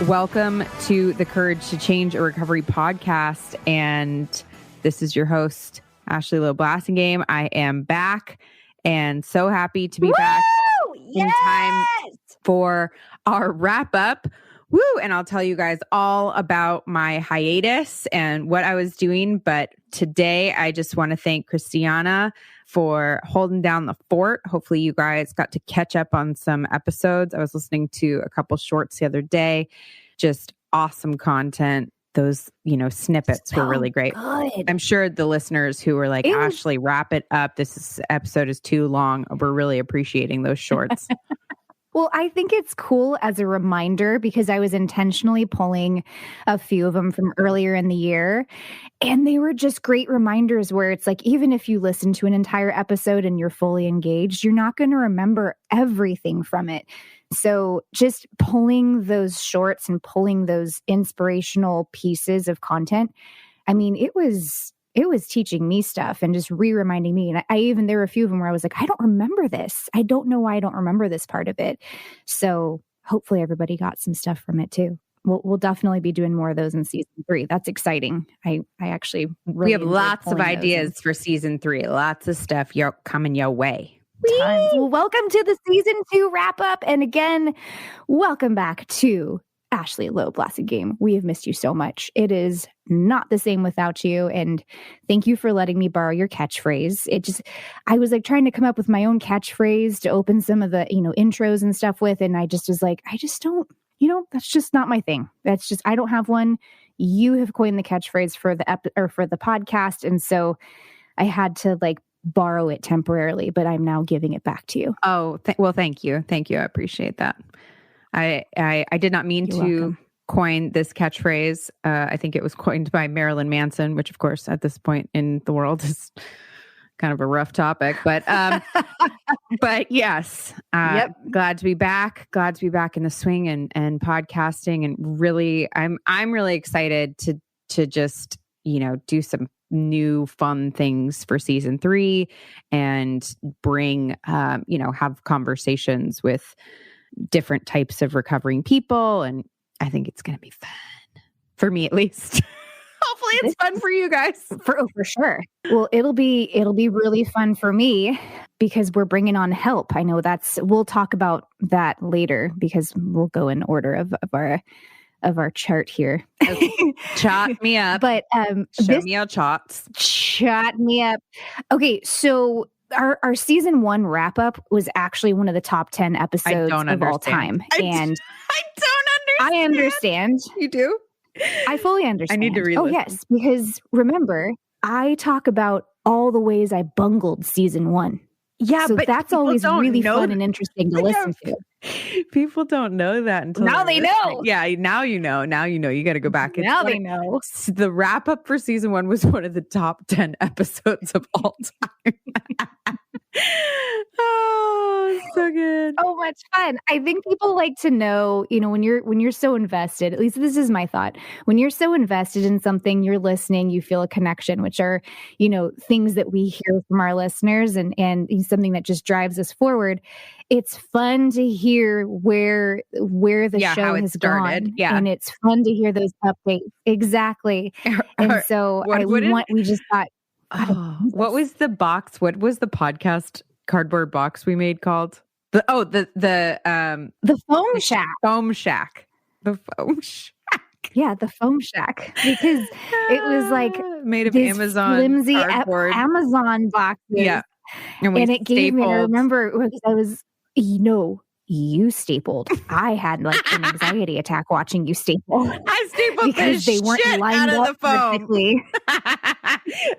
Welcome to the Courage to Change a Recovery podcast. And this is your host, Ashley Christiana. I am back and so happy to be back in time for our wrap up. Woo! And I'll tell you guys all about my hiatus and what I was doing. But today, I just want to thank Christiana for holding down the fort. Hopefully you guys got to catch up on some episodes. I was listening to a couple shorts the other day. Just awesome content. Those, snippets were really great. Good. I'm sure the listeners who were like, Ashley, wrap it up. Episode is too long. We're really appreciating those shorts. Well, I think it's cool as a reminder because I was intentionally pulling a few of them from earlier in the year. And they were just great reminders where it's like, even if you listen to an entire episode and you're fully engaged, you're not going to remember everything from it. So just pulling those shorts and pulling those inspirational pieces of content, I mean, it was teaching me stuff and just reminding me. And there were a few of them where I was like, I don't remember this. I don't know why I don't remember this part of it. So hopefully everybody got some stuff from it too. We'll definitely be doing more of those in season 3. That's exciting. I actually really we have lots of ideas for season 3. Lots of stuff coming your way. Tons. Well, welcome to the season 2 wrap up. And again, welcome back to Ashley Christiana. We have missed you so much. It is not the same without you. And thank you for letting me borrow your catchphrase. I was like trying to come up with my own catchphrase to open some of the, intros and stuff with. And I just was like, I just don't, that's just not my thing. I don't have one. You have coined the catchphrase for the podcast. And so I had to borrow it temporarily, but I'm now giving it back to you. Oh, well, thank you. Thank you. I appreciate that. I did not mean You're to welcome. Coin this catchphrase. I think it was coined by Marilyn Manson, which of course at this point in the world is kind of a rough topic, but yes, Yep. glad to be back. Glad to be back in the swing and podcasting, and really, I'm really excited to just do some new fun things for season 3 and bring have conversations with different types of recovering people. And I think it's going to be fun for me, at least. Hopefully it's fun for you guys. For sure. Well, it'll be really fun for me because we're bringing on help. I know we'll talk about that later because we'll go in order of our chart here. Chat me up. But show me your charts. Chat me up. Okay, so our season 1 wrap up was actually one of the top 10 episodes of all time. I don't understand. I understand. You do? I fully understand. I need to read. Oh, yes. Because remember, I talk about all the ways I bungled season 1. Yeah, so but that's always really fun and interesting to listen to. People don't know that until now they know. Yeah, now you know. Now you know. You got to go back. Now they know. The wrap up for season 1 was one of the top 10 episodes of all time. Oh, so good. So much fun. I think people like to know, when you're so invested, at least this is my thought. When you're so invested in something, you're listening, you feel a connection, which are, things that we hear from our listeners and something that just drives us forward. It's fun to hear where the show has gone. Yeah. And it's fun to hear those updates. Exactly. And so we just thought, what was the box? What was the podcast cardboard box we made called? The Foam Shack. Foam Shack. The Foam Shack. Yeah, the Foam Shack. Because it was made of Amazon flimsy cardboard. Amazon boxes. Yeah. And it gave me, I remember I was, you stapled. I had an anxiety attack watching you staple. I stapled because they weren't lined out of up the foam. Perfectly.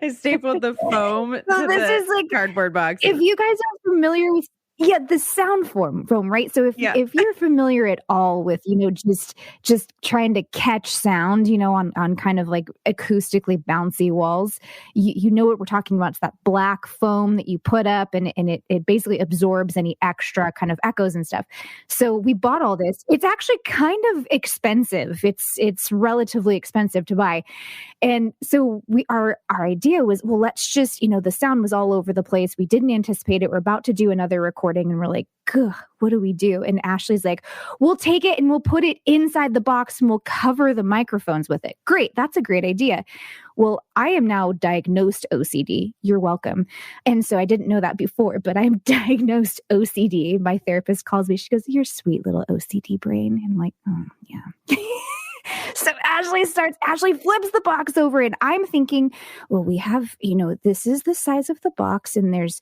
I stapled the foam to the cardboard box. If you guys are familiar with the sound foam, right? So if you're familiar at all with, just trying to catch sound, on kind of acoustically bouncy walls, you know what we're talking about. It's that black foam that you put up and it basically absorbs any extra kind of echoes and stuff. So we bought all this. It's actually kind of expensive. It's relatively expensive to buy. And so our idea was, well, let's just, the sound was all over the place. We didn't anticipate it. We're about to do another recording recording and we're like, "Ugh, what do we do?" And Ashley's like, "We'll take it and we'll put it inside the box and we'll cover the microphones with it." Great. That's a great idea. Well, I am now diagnosed OCD. You're welcome. And so I didn't know that before, but I'm diagnosed OCD. My therapist calls me. She goes, "Your sweet little OCD brain." And I'm like, "Oh, yeah." So Ashley flips the box over and I'm thinking, well, we have, this is the size of the box and there's,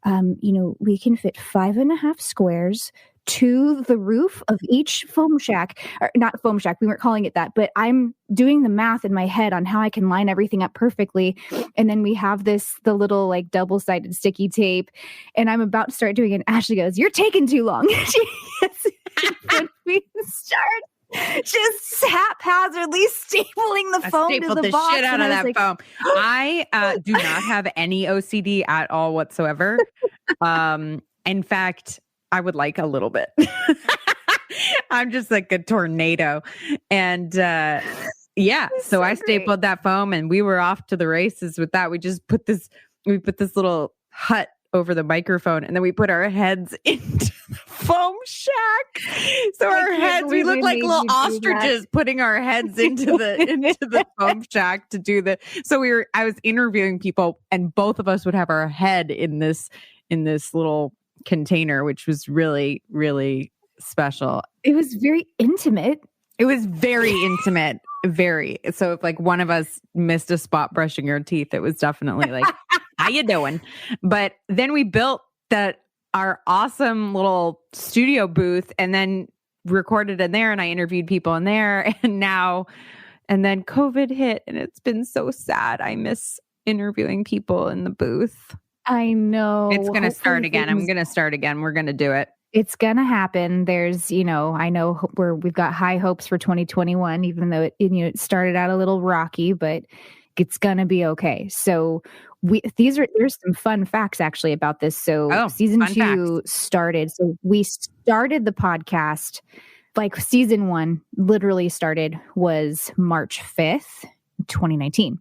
we can fit 5.5 squares to the roof of each foam shack, or not foam shack. We weren't calling it that, but I'm doing the math in my head on how I can line everything up perfectly. And then we have the little like double-sided sticky tape and I'm about to start doing it. And Ashley goes, "You're taking too long." When we start just haphazardly stapling the foam to the box. Shit out of that foam. I do not have any OCD at all whatsoever. In fact, I would like a little bit. I'm just like a tornado. And so I stapled that foam and we were off to the races with that. We just put this little hut over the microphone and then we put our heads into the foam shack. So we look like little ostriches putting our heads into the foam shack to do I was interviewing people and both of us would have our head in this little container, which was really, really special. It was very intimate. It was very intimate. Very. So if like one of us missed a spot brushing our teeth, it was definitely like, "How you doing?" But then we built our awesome little studio booth and then recorded in there and I interviewed people in there and then COVID hit and it's been so sad. I miss interviewing people in the booth. I know. It's going to start again. I'm going to start again. We're going to do it. It's going to happen. There's, I know we've got high hopes for 2021, even though it started out a little rocky, but it's going to be okay. So there's some fun facts actually about this. So season 2 started. So we started the podcast, like season 1 literally started was March 5th, 2019.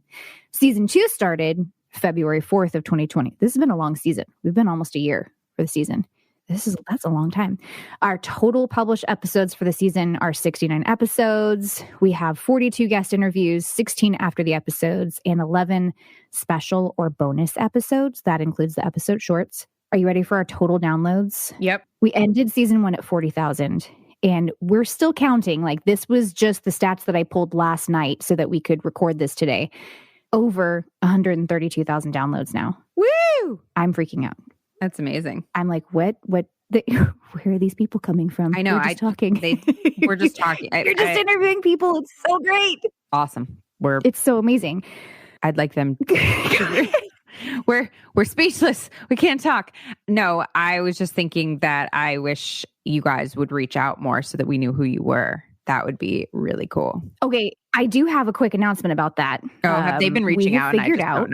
Season 2 started February 4th of 2020. This has been a long season. We've been almost a year for the season. That's a long time. Our total published episodes for the season are 69 episodes. We have 42 guest interviews, 16 after the episodes, and 11 special or bonus episodes. That includes the episode shorts. Are you ready for our total downloads? Yep. We ended season 1 at 40,000. And we're still counting. Like this was just the stats that I pulled last night so that we could record this today. Over 132,000 downloads now. Woo! I'm freaking out. That's amazing. I'm like, where are these people coming from? I know. We're just talking. We're just talking. You're just interviewing people. It's so great. Awesome. It's so amazing. I'd like them. We're speechless. We can't talk. No, I was just thinking that I wish you guys would reach out more so that we knew who you were. That would be really cool. Okay. I do have a quick announcement about that. Oh, have they been reaching out? Figured and I just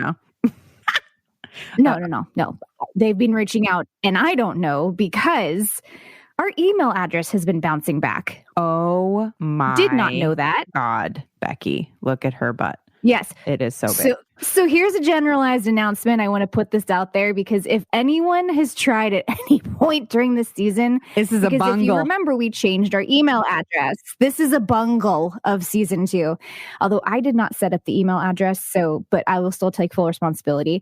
don't know. No. They've been reaching out and I don't know because our email address has been bouncing back. Oh my. Did not know that. God, Becky, look at her butt. Yes. It is so big. So here's a generalized announcement. I want to put this out there because if anyone has tried at any point during this season, this is a bungle. If you remember, we changed our email address. This is a bungle of season 2. Although I did not set up the email address, but I will still take full responsibility.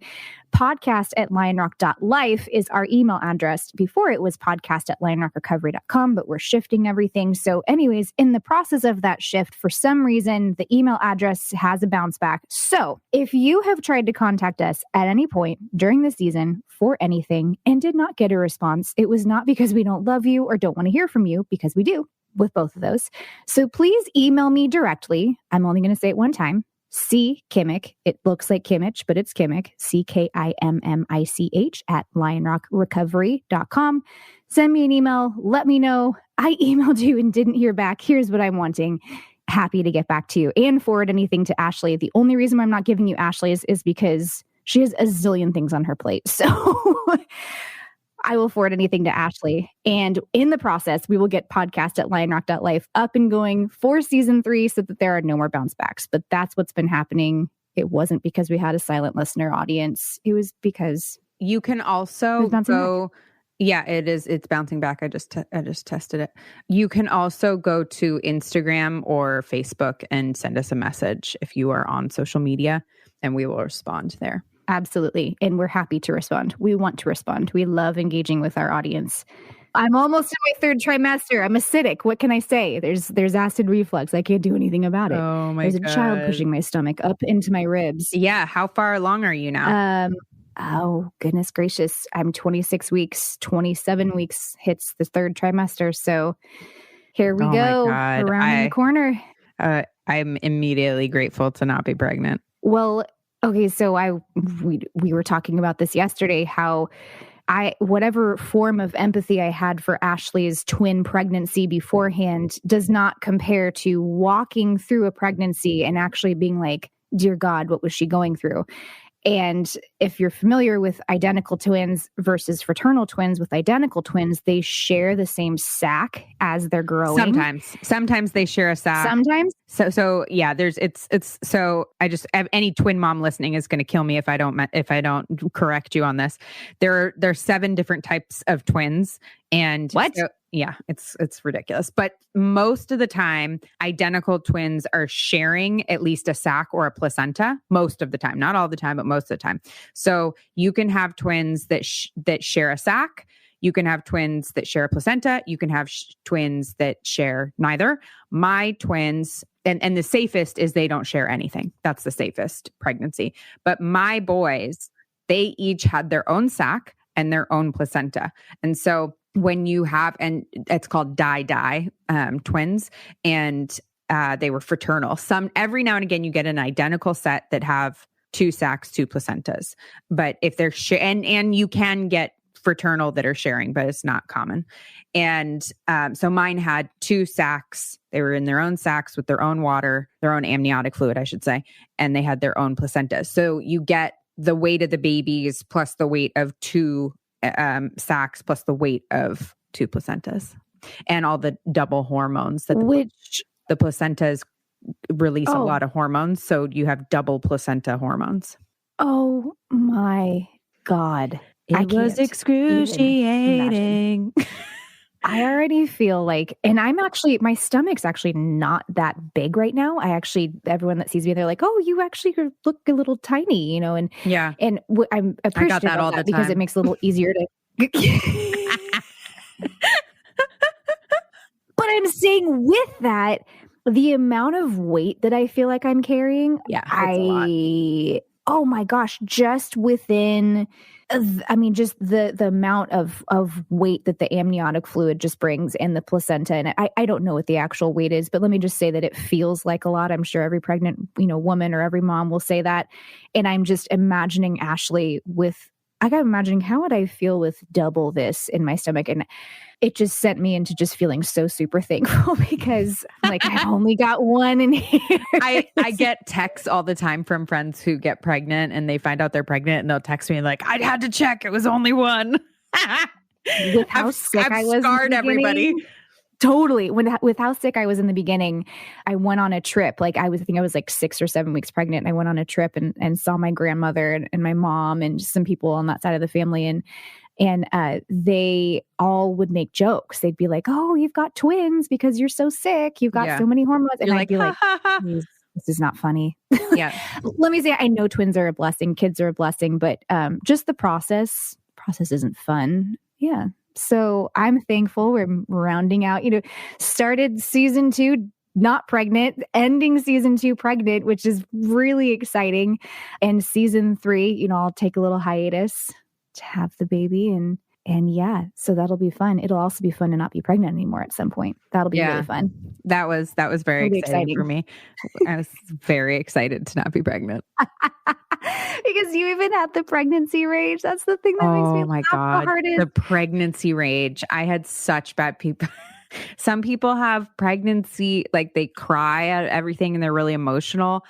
podcast@lionrock.life is our email address. Before it was podcast@lionrockrecovery.com, but we're shifting everything. So anyways, in the process of that shift, for some reason, the email address has a bounce back. So if you have tried to contact us at any point during the season for anything and did not get a response, it was not because we don't love you or don't want to hear from you, because we do with both of those. So please email me directly. I'm only going to say it one time. C. Kimmich. It looks like Kimmich, but it's Kimmich. CKIMMICH @lionrockrecovery.com. Send me an email. Let me know. I emailed you and didn't hear back. Here's what I'm wanting. Happy to get back to you and forward anything to Ashley. The only reason I'm not giving you Ashley is because she has a zillion things on her plate. So I will forward anything to Ashley. And in the process, we will get podcast@lionrock.life up and going for season 3 so that there are no more bounce backs. But that's what's been happening. It wasn't because we had a silent listener audience. It was because you can also go Yeah, it is. It's bouncing back. I just tested it. You can also go to Instagram or Facebook and send us a message if you are on social media, and we will respond there. Absolutely. And we're happy to respond. We want to respond. We love engaging with our audience. I'm almost in my third trimester. I'm acidic. What can I say? There's acid reflux. I can't do anything about it. Oh my God. There's a child pushing my stomach up into my ribs. Yeah. How far along are you now? Oh, goodness gracious. I'm 26 weeks, 27 weeks hits the third trimester. So here we go. Around the corner. I'm immediately grateful to not be pregnant. Well, okay. So we were talking about this yesterday, how whatever form of empathy I had for Ashley's twin pregnancy beforehand does not compare to walking through a pregnancy and actually being like, dear God, what was she going through? And if you're familiar with identical twins versus fraternal twins, with identical twins, they share the same sac as they're growing. Sometimes they share a sac. Sometimes. So yeah, so I just, any twin mom listening is going to kill me if I don't correct you on this. There's 7 different types of twins. And what? Yeah, it's ridiculous. But most of the time, identical twins are sharing at least a sac or a placenta. Most of the time, not all the time, but most of the time. So you can have twins that share a sac. You can have twins that share a placenta. You can have twins that share neither. My twins, and the safest is they don't share anything. That's the safest pregnancy. But my boys, they each had their own sac and their own placenta. And so when you have, and it's called di twins, and they were fraternal. Every now and again, you get an identical set that have 2 sacs, 2 placentas. But if they're and you can get fraternal that are sharing, but it's not common. And so mine had 2 sacs. They were in their own sacs with their own water, their own amniotic fluid, I should say, and they had their own placentas. So you get the weight of the babies plus the weight of 2 sacs plus the weight of 2 placentas, and all the double hormones that the placentas release a lot of hormones. So you have double placenta hormones. Oh my God. It was excruciating. I already feel like, and my stomach's actually not that big right now. Everyone that sees me, they're like, oh, you actually look a little tiny, and yeah. And I'm appreciative of that because it makes it a little easier to. But I'm saying with that, the amount of weight that I feel like I'm carrying, it's a lot. Oh my gosh, just within, just the amount of weight that the amniotic fluid just brings and the placenta. And I don't know what the actual weight is, but let me just say that it feels like a lot. I'm sure every pregnant, woman or every mom will say that. And I'm just imagining Ashley imagining how would I feel with double this in my stomach. And it just sent me into just feeling so super thankful because like I've only got one in here. I get texts all the time from friends who get pregnant and they find out they're pregnant and they'll text me like, I had to check. It was only one. With how sick I was. Scarred everybody. Totally. With how sick I was in the beginning, I went on a trip. Like I think I was like 6 or 7 weeks pregnant. And I went on a trip and saw my grandmother and my mom and just some people on that side of the family. And they all would make jokes. They'd be like, oh, you've got twins because you're so sick. You've got so many hormones. And I'd be like, this is not funny. Yeah. Let me say, I know twins are a blessing. Kids are a blessing. But just the process isn't fun. Yeah. So I'm thankful we're rounding out, started season 2 not pregnant, ending season 2 pregnant, which is really exciting. And season 3, I'll take a little hiatus to have the baby and yeah, so that'll be fun. It'll also be fun to not be pregnant anymore at some point. That'll be really fun. That was very exciting for me. I was very excited to not be pregnant. Because you even had the pregnancy rage. That's the thing that makes me laugh the hardest. The pregnancy rage. I had such bad people. Some people have pregnancy, like they cry at everything and they're really emotional.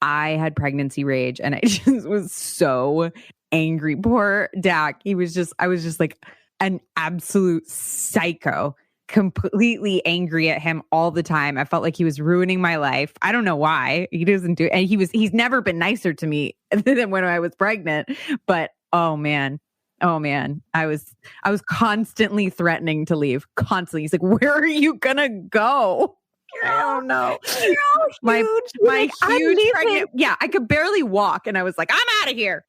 I had pregnancy rage and I just was so angry. Poor Dak. I was just like an absolute psycho, completely angry at him all the time. I felt like he was ruining my life. I don't know why. He doesn't do it. And he's never been nicer to me than when I was pregnant. But oh man, Oh man, I was constantly threatening to leave. Constantly. He's like, "Where are you gonna go?" I don't know. You're all huge. My huge pregnant. Yeah, I could barely walk, and I was like, "I'm out of here."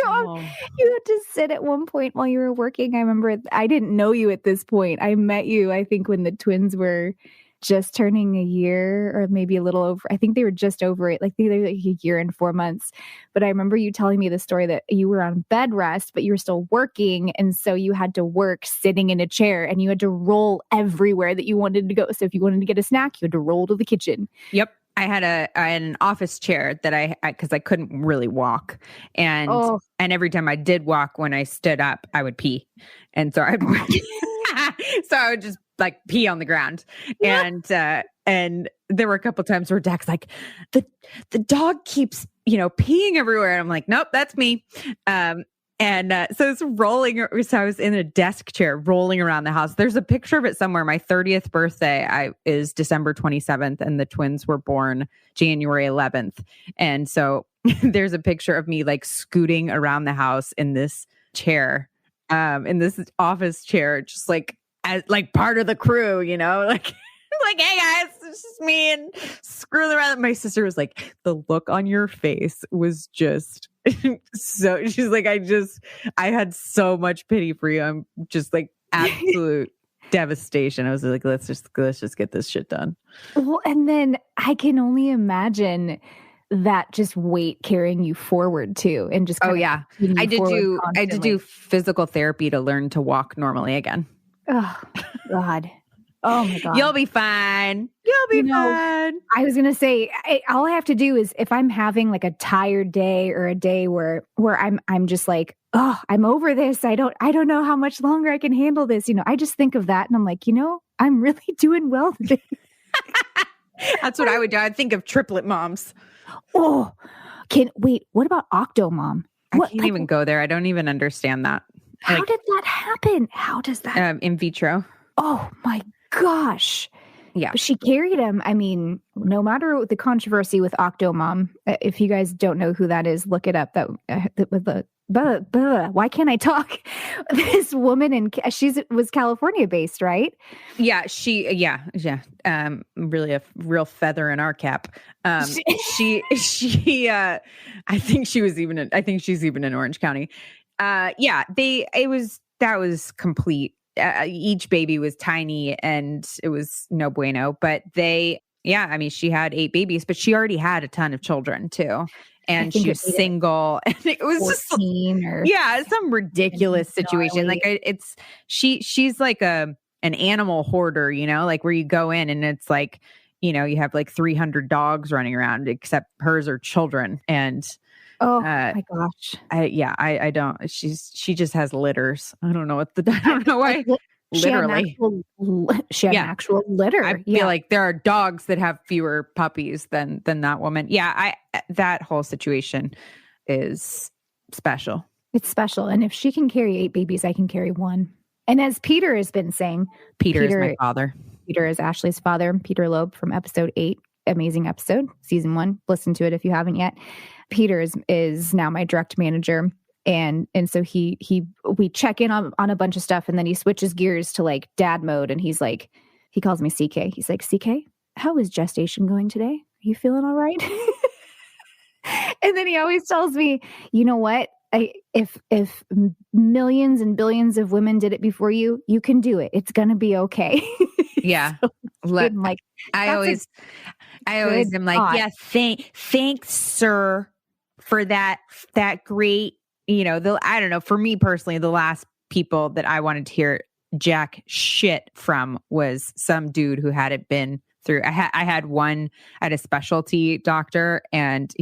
You had to sit at one point while you were working. I remember I didn't know you at this point. I met you, I think, when the twins were just turning a year or maybe a little over. I think they were just over it, like they were like a year and 4 months. But I remember you telling me the story that you were on bed rest, but you were still working. And so you had to work sitting in a chair and you had to roll everywhere that you wanted to go. So if you wanted to get a snack, you had to roll to the kitchen. Yep. I had an office chair that because I couldn't really walk. And every time I did walk, when I stood up, I would pee. And so I would just like pee on the ground. And there were a couple times where Dak's like, the dog keeps, peeing everywhere. And I'm like, nope, that's me. So it's rolling. So I was in a desk chair rolling around the house. There's a picture of it somewhere. My 30th birthday is December 27th, and the twins were born January 11th. And so there's a picture of me like scooting around the house in this chair, in this office chair, just like as like part of the crew, like, hey guys, it's just me and screwing around. My sister was like, the look on your face was just so, she's like, I had so much pity for you. I'm just like absolute devastation. I was like, let's just get this shit done. Well, and then I can only imagine that just weight carrying you forward too. And just, I had to do physical therapy to learn to walk normally again. Oh God. Oh my God. You'll be fine. You'll be fine. I was going to say, all I have to do is if I'm having like a tired day or a day where I'm just like, oh, I'm over this. I don't know how much longer I can handle this. I just think of that and I'm like, I'm really doing well today. That's what I would do. I'd think of triplet moms. Oh, what about Octomom? I can't even go there. I don't even understand that. How did that happen? How does that? In vitro. Oh my gosh. Yeah. She carried him. I mean, no matter the controversy with Octomom, if you guys don't know who that is, look it up. Why can't I talk? This woman was California based, right? Yeah, really a real feather in our cap. I think she's even in Orange County. That was complete. Each baby was tiny and it was no bueno, but she had 8 babies, but she already had a ton of children too. And she was single and it was just some ridiculous situation. Like she's like an animal hoarder, like where you go in and it's like, you have like 300 dogs running around, except hers are children. And my gosh. I don't, she just has litters. I don't know why. Literally. She had an actual litter. I feel like there are dogs that have fewer puppies than that woman. Yeah. That whole situation is special. It's special. And if she can carry 8 babies, I can carry 1. And as Peter has been saying, Peter is my father. Peter is Ashley's father, Peter Loeb from episode 8. Amazing episode, season 1. Listen to it if you haven't yet. Peter is now my direct manager. And so we check in on a bunch of stuff and then he switches gears to like dad mode. And he's like, he calls me CK. He's like, CK, how is gestation going today? Are you feeling all right? And then he always tells me, you know what? If millions and billions of women did it before you, you can do it. It's going to be okay. Yeah. I always am like, yeah, thanks, sir, for that great, I don't know, for me personally, the last people that I wanted to hear jack shit from was some dude who hadn't been through. I had a specialty doctor and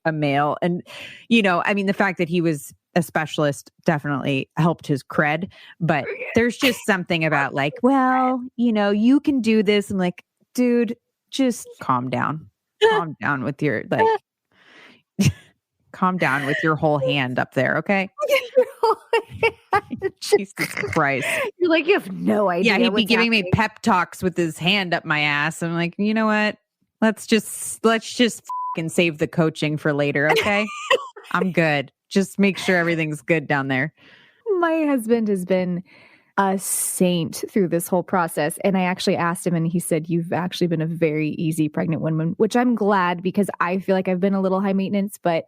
a male. And, the fact that he was a specialist definitely helped his cred. But there's just something about like, well, you can do this. I'm like, dude, just calm down. Calm down with your calm down with your whole hand up there, okay? Jesus Christ. You're like, you have no idea. Yeah, he'd be giving me pep talks with his hand up my ass. I'm like, you know what? Let's just fucking save the coaching for later, okay? I'm good. Just make sure everything's good down there. My husband has been a saint through this whole process. And I actually asked him and he said, you've actually been a very easy pregnant woman, which I'm glad because I feel like I've been a little high maintenance. But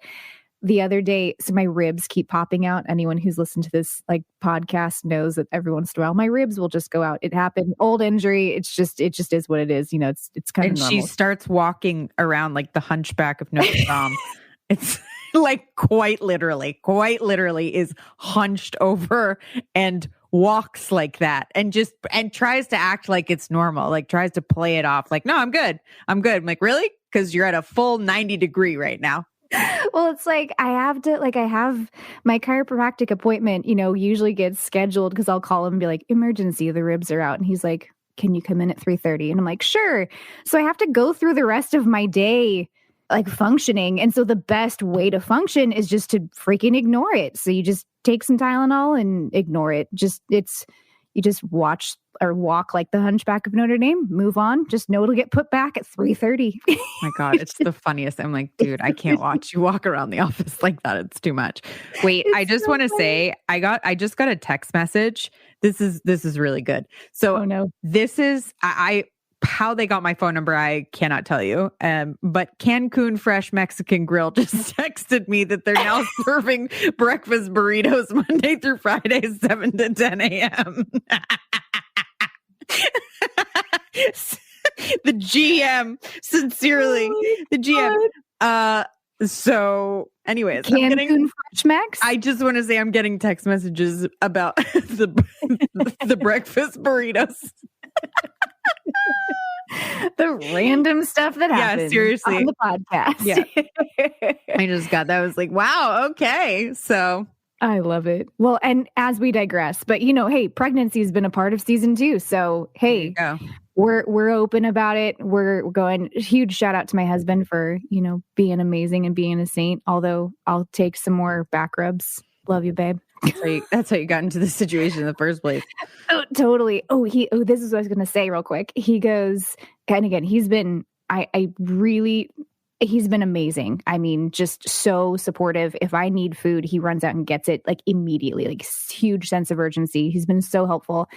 the other day, so my ribs keep popping out. Anyone who's listened to this like podcast knows that every once in a while my ribs will just go out. It happened, old injury. It just is what it is. You know, it's kind of normal. And she starts walking around like the Hunchback of Notre Dame. It's like quite literally is hunched over and walks like that and tries to act like it's normal, like tries to play it off like, no, I'm good. I'm like, really? Because you're at a full 90-degree right now. Well, it's like I have my chiropractic appointment, you know, usually gets scheduled because I'll call him and be like, emergency, the ribs are out. And he's like, can you come in at 3:30? And I'm like, sure. So I have to go through the rest of my day like functioning. And so the best way to function is just to freaking ignore it. So you just take some Tylenol and ignore it. You just watch or walk like the Hunchback of Notre Dame, move on, just know it'll get put back at 3:30. My God, it's the funniest. I'm like, dude, I can't watch you walk around the office like that. It's too much. Wait, I just want to say I just got a text message. This is really good. So oh, no. This is how they got my phone number, I cannot tell you. But Cancun Fresh Mexican Grill just texted me that they're now serving breakfast burritos Monday through Friday, 7 to 10 a.m. The GM, sincerely, the GM. So anyways, Cancun Fresh Mex? I just want to say I'm getting text messages about the breakfast burritos. The random stuff that happens seriously. on the podcast. Yeah. I just got that. I was like, wow, okay. So I love it. Well, and as we digress, but you know, hey, pregnancy has been a part of season 2. So hey, we're open about it. We're going. Huge shout out to my husband for, you know, being amazing and being a saint. Although I'll take some more back rubs. Love you, babe. That's how you got into this situation in the first place. Oh, totally. This is what I was going to say real quick. He goes, and again, he's been amazing. I mean, just so supportive. If I need food, he runs out and gets it like immediately, like huge sense of urgency. He's been so helpful.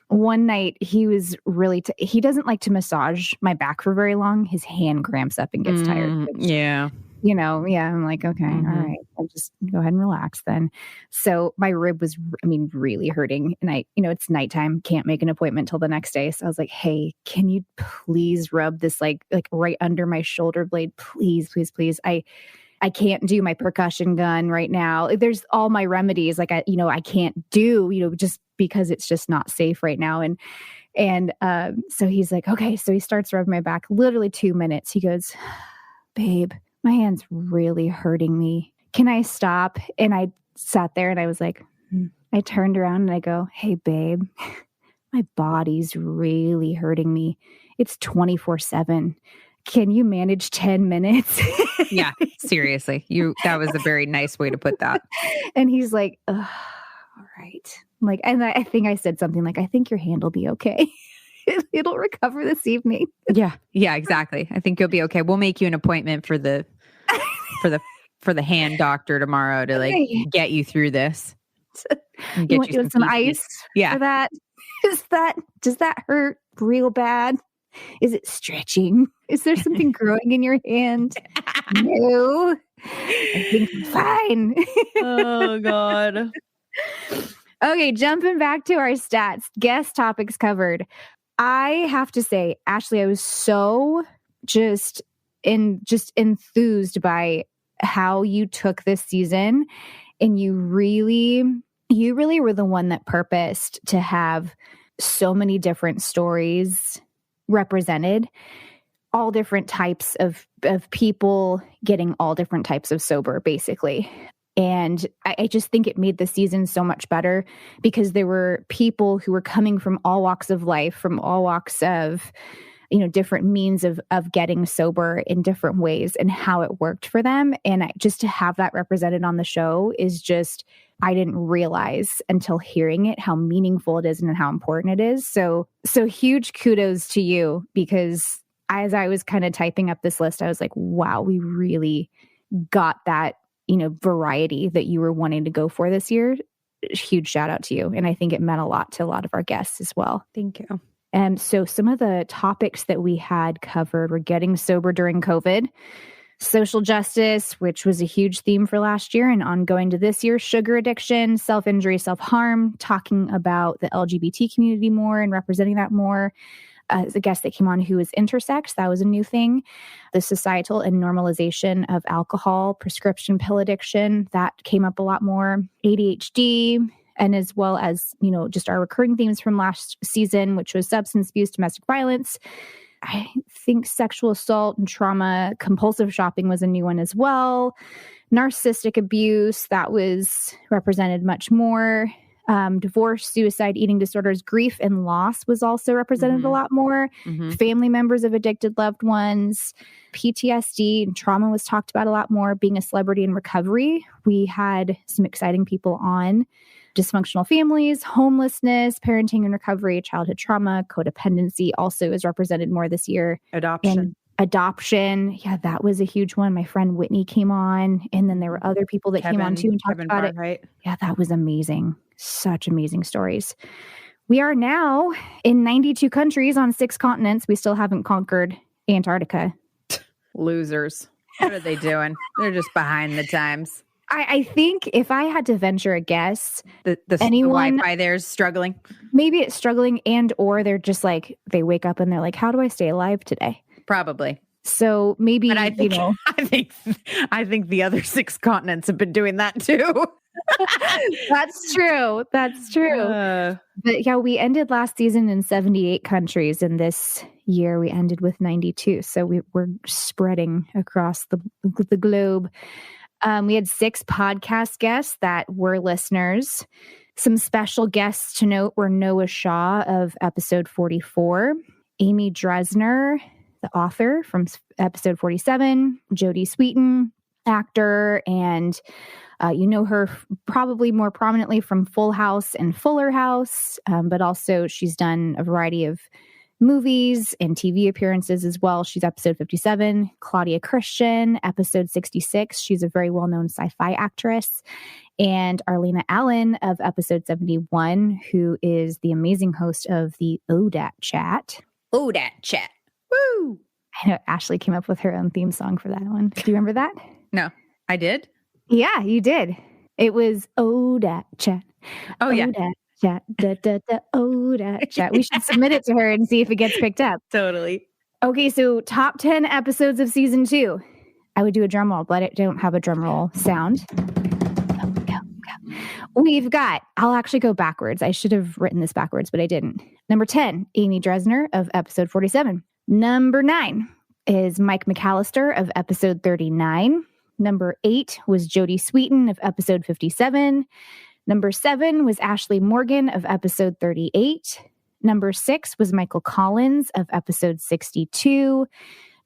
One night he was really, he doesn't like to massage my back for very long. His hand cramps up and gets tired. Yeah. You know, yeah, I'm like, okay, all right, I'll just go ahead and relax then. So my rib was, really hurting. And it's nighttime, can't make an appointment till the next day. So I was like, hey, can you please rub this like right under my shoulder blade? Please, please, please. I can't do my percussion gun right now. There's all my remedies. Like I can't do, just because it's just not safe right now. And so he's like, okay. So he starts rubbing my back, literally 2 minutes. He goes, babe, my hand's really hurting me. Can I stop? And I sat there and I was like, I turned around and I go, hey, babe, my body's really hurting me. It's 24/7. Can you manage 10 minutes? Yeah, seriously. That was a very nice way to put that. And he's like, all right. Like, and I think I said something like, I think your hand will be okay. It'll recover this evening. Yeah, exactly. I think you'll be okay. We'll make you an appointment for the hand doctor tomorrow to like get you through this. Get you some ice for that. Does that hurt real bad? Is it stretching? Is there something growing in your hand? No. I think I'm fine. Oh God. Okay, jumping back to our stats. Guest topics covered. I have to say, Ashley, I was so just enthused by how you took this season, and you really were the one that purposed to have so many different stories represented, all different types of people getting all different types of sober, basically. And I just think it made the season so much better because there were people who were coming from all walks of life, from all walks of, different means of getting sober in different ways and how it worked for them. And just to have that represented on the show is just, I didn't realize until hearing it how meaningful it is and how important it is. So huge kudos to you, because as I was kind of typing up this list, I was like, wow, we really got that variety that you were wanting to go for this year. huge shout out to you. And I think it meant a lot to a lot of our guests as well. Thank you. And so some of the topics that we had covered were getting sober during COVID, social justice, which was a huge theme for last year and ongoing to this year, sugar addiction, self-injury, self-harm, talking about the LGBT community more and representing that more. The guest that came on who was intersex, that was a new thing. The societal and normalization of alcohol, prescription pill addiction, that came up a lot more. ADHD, and as well as, just our recurring themes from last season, which was substance abuse, domestic violence. I think sexual assault and trauma, compulsive shopping was a new one as well. Narcissistic abuse, that was represented much more. Divorce, suicide, eating disorders, grief, and loss was also represented a lot more. Family members of addicted loved ones, PTSD and trauma was talked about a lot more. Being a celebrity in recovery, we had some exciting people on. Dysfunctional families, homelessness, parenting and recovery, childhood trauma, codependency also is represented more this year. Adoption. Yeah, that was a huge one. My friend Whitney came on, and then there were other people that came on too and talked about it. Right? Yeah, that was amazing. Such amazing stories. We are now in 92 countries on 6 continents. We still haven't conquered Antarctica. Losers. What are they doing? They're just behind the times. I think if I had to venture a guess, the Wi-Fi there's struggling. Maybe it's struggling, and or they're just like, they wake up and they're like, how do I stay alive today? Probably. So maybe, but I think the other 6 continents have been doing that too. That's true. But yeah, we ended last season in 78 countries, and this year we ended with 92. So we're spreading across the globe. We had 6 podcast guests that were listeners. Some special guests to note were Noah Shaw of episode 44, Amy Dresner, the author from episode 47, Jodie Sweetin, actor, and you know her probably more prominently from Full House and Fuller House, but also she's done a variety of movies and TV appearances as well. She's episode 57. Claudia Christian, episode 66. She's a very well-known sci-fi actress. And Arlena Allen of episode 71, who is the amazing host of the ODAT Chat. ODAT Chat. Woo! I know Ashley came up with her own theme song for that one. Do you remember that? No, I did? Yeah, you did. It was ODAT Chat. Oh, yeah. ODAT Chat. ODAT Chat. We should submit it to her and see if it gets picked up. Totally. Okay, so top 10 episodes of season 2. I would do a drum roll, but I don't have a drum roll sound. Go. We've got, I'll actually go backwards. I should have written this backwards, but I didn't. Number 10, Amy Dresner of episode 47. Number 9 is Mike McAllister of episode 39. Number 8 was Jodie Sweetin of episode 57. Number 7 was Ashley Morgan of episode 38. Number 6 was Michael Collins of episode 62.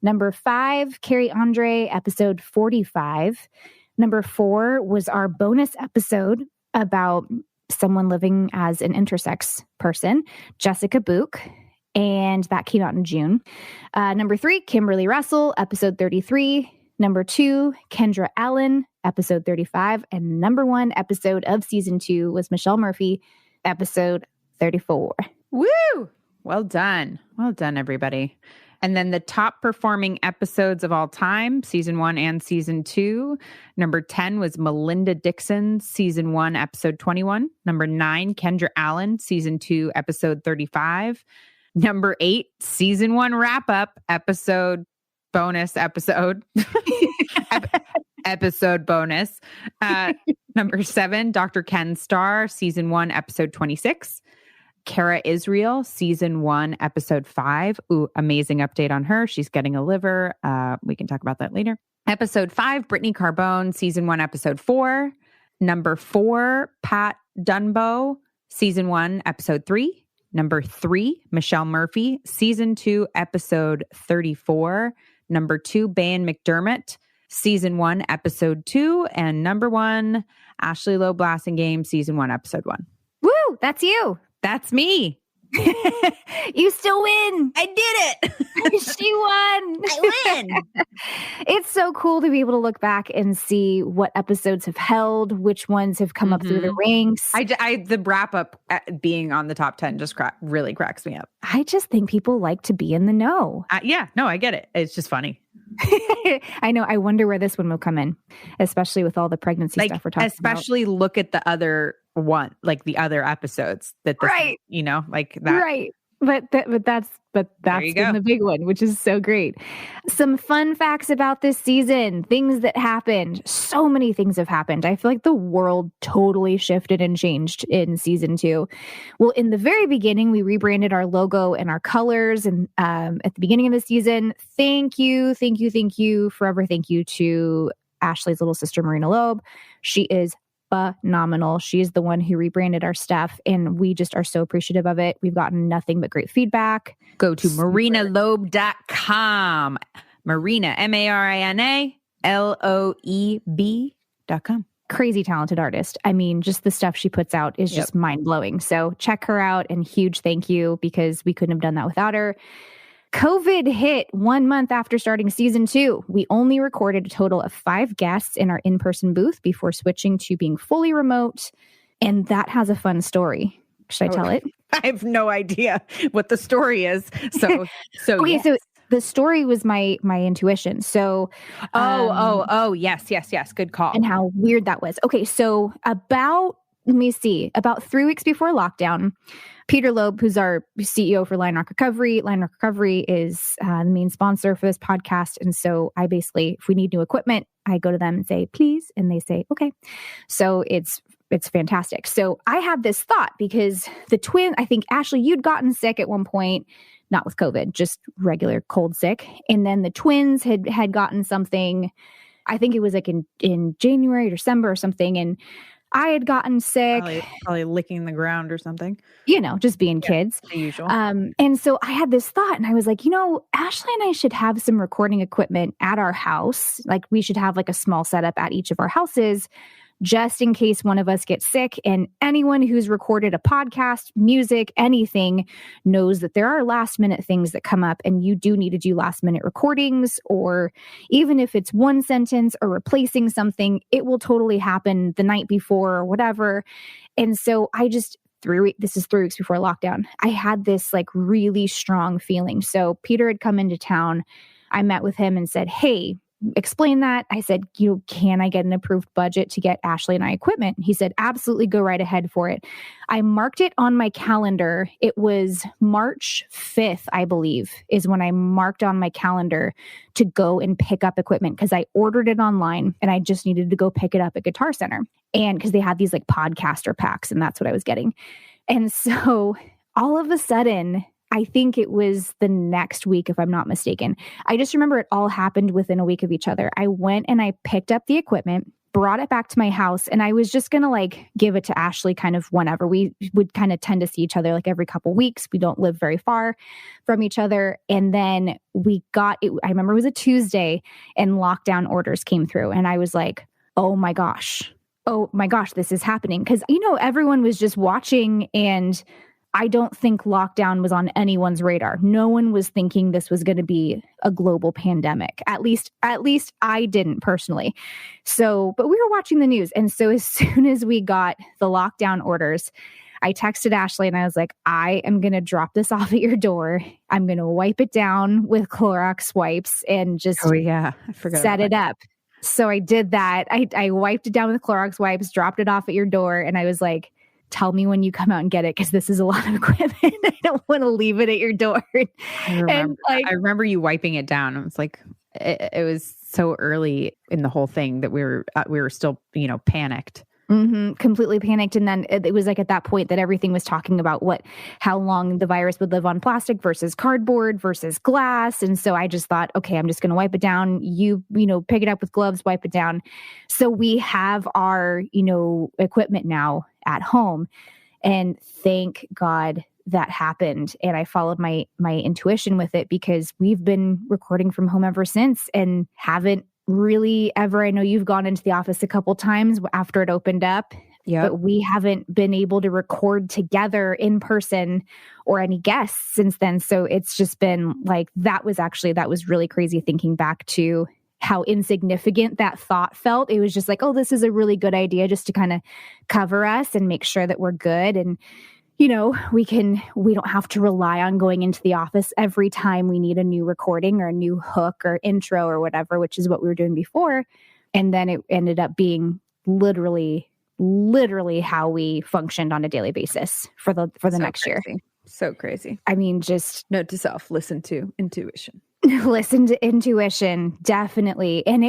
Number 5, Carrie Andre, episode 45. Number 4 was our bonus episode about someone living as an intersex person, Jessica Book, and that came out in June. Number 3, Kimberly Russell, episode 33. Number 2, Kendra Allen, episode 35. And number 1 episode of season 2 was Michelle Murphy, episode 34. Woo! Well done. Well done, everybody. And then the top performing episodes of all time, season 1 and season 2. Number 10 was Melinda Dixon, season 1, episode 21. Number 9, Kendra Allen, season 2, episode 35. Number 8, season 1 wrap up, bonus episode. Episode bonus. Number 7, Dr. Ken Starr, season 1, episode 26. Kara Israel, season 1, episode 5. Ooh, amazing update on her. She's getting a liver. We can talk about that later. Episode 5, Brittany Carbone, season 1, episode 4. Number 4, Pat Dunbo, season 1, episode 3. Number 3, Michelle Murphy, season 2, episode 34. Number 2, Bayan McDermott, season 1, episode 2. And number 1, Ashley Lowe Blasting Game, season 1, episode 1. Woo! That's you. That's me. You still win. I did it. She won. I win. It's so cool to be able to look back and see what episodes have held, which ones have come up through the ranks. The wrap up being on the top 10 just really cracks me up. I just think people like to be in the know. Yeah, no, I get it. It's just funny. I know. I wonder where this one will come in, especially with all the pregnancy stuff we're talking especially look at the other one, like the other episodes that this, right. Like that. Right. But that's been the big one, which is so great. Some fun facts about this season, things that happened. So many things have happened. I feel like the world totally shifted and changed in season 2. Well, in the very beginning, we rebranded our logo and our colors. And at the beginning of the season, thank you, forever thank you to Ashley's little sister, Marina Loeb. She is phenomenal. She is the one who rebranded our stuff, and we just are so appreciative of it. We've gotten nothing but great feedback. Go to marinaloeb.com. Marina, MARINALOEB.com. Crazy talented artist. I mean, just the stuff she puts out is just mind-blowing. So check her out, and huge thank you, because we couldn't have done that without her. COVID hit 1 month after starting season 2. We only recorded a total of 5 guests in our in-person booth before switching to being fully remote. And that has a fun story. Should I tell it? I have no idea what the story is. So okay, yes. So the story was my intuition. So yes. Good call. And how weird that was. Okay, so about 3 weeks before lockdown, Peter Loeb, who's our CEO for Line Rock Recovery. Line Rock Recovery is the main sponsor for this podcast. And so I basically, if we need new equipment, I go to them and say, please. And they say, okay. So it's fantastic. So I had this thought because the twin, I think, Ashley, you'd gotten sick at one point, not with COVID, just regular cold sick. And then the twins had gotten something, I think it was like in January or December or something. And I had gotten sick. Probably licking the ground or something. Just being kids. The usual. And so I had this thought, and I was like, Ashley and I should have some recording equipment at our house. Like, we should have like a small setup at each of our houses, just in case one of us gets sick. And anyone who's recorded a podcast, music, anything knows that there are last minute things that come up, and you do need to do last minute recordings, or even if it's one sentence or replacing something, it will totally happen the night before or whatever. And so I just, this is 3 weeks before lockdown, I had this like really strong feeling. So Peter had come into town. I met with him and said, hey, explain that. I said, can I get an approved budget to get Ashley and I equipment? He said, absolutely, go right ahead for it. I marked it on my calendar. It was March 5th, I believe, is when I marked on my calendar to go and pick up equipment, because I ordered it online and I just needed to go pick it up at Guitar Center. And because they had these like podcaster packs, and that's what I was getting. And so all of a sudden, I think it was the next week, if I'm not mistaken. I just remember it all happened within a week of each other. I went and I picked up the equipment, brought it back to my house, and I was just going to like give it to Ashley kind of whenever. We would kind of tend to see each other like every couple weeks. We don't live very far from each other. And then we got it. I remember it was a Tuesday and lockdown orders came through. And I was like, oh my gosh, this is happening. Because, everyone was just watching, and I don't think lockdown was on anyone's radar. No one was thinking this was going to be a global pandemic. At least I didn't personally. So, but we were watching the news. And so as soon as we got the lockdown orders, I texted Ashley and I was like, I am going to drop this off at your door. I'm going to wipe it down with Clorox wipes and just set it up. So I did that. I wiped it down with Clorox wipes, dropped it off at your door. And I was like, tell me when you come out and get it, because this is a lot of equipment. I don't want to leave it at your door. I remember you wiping it down. It was like, it was so early in the whole thing that we were still, panicked. Mm-hmm, completely panicked. And then it was like at that point that everything was talking about how long the virus would live on plastic versus cardboard versus glass. And so I just thought, okay, I'm just going to wipe it down. You pick it up with gloves, wipe it down. So we have our, equipment now at home, and thank God that happened. And I followed my intuition with it, because we've been recording from home ever since and haven't really ever. I know you've gone into the office a couple times after it opened up. Yeah. But we haven't been able to record together in person or any guests since then. So it's just been like, that was really crazy thinking back to how insignificant that thought felt. It was just like, oh, this is a really good idea just to kind of cover us and make sure that we're good. And, we don't have to rely on going into the office every time we need a new recording or a new hook or intro or whatever, which is what we were doing before. And then it ended up being literally how we functioned on a daily basis for the next year. So crazy. I mean, just note to self, listen to intuition. Listen to intuition, definitely. And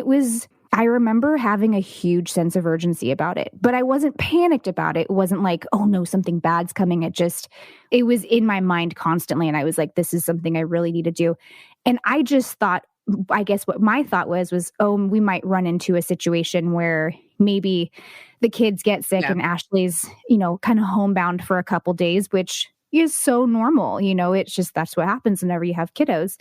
I remember having a huge sense of urgency about it, but I wasn't panicked about it. It wasn't like, oh no, something bad's coming. It was in my mind constantly. And I was like, this is something I really need to do. And I just thought, I guess what my thought was, oh, we might run into a situation where maybe the kids get sick and Ashley's, kind of homebound for a couple days, which is so normal. It's just, that's what happens whenever you have kiddos.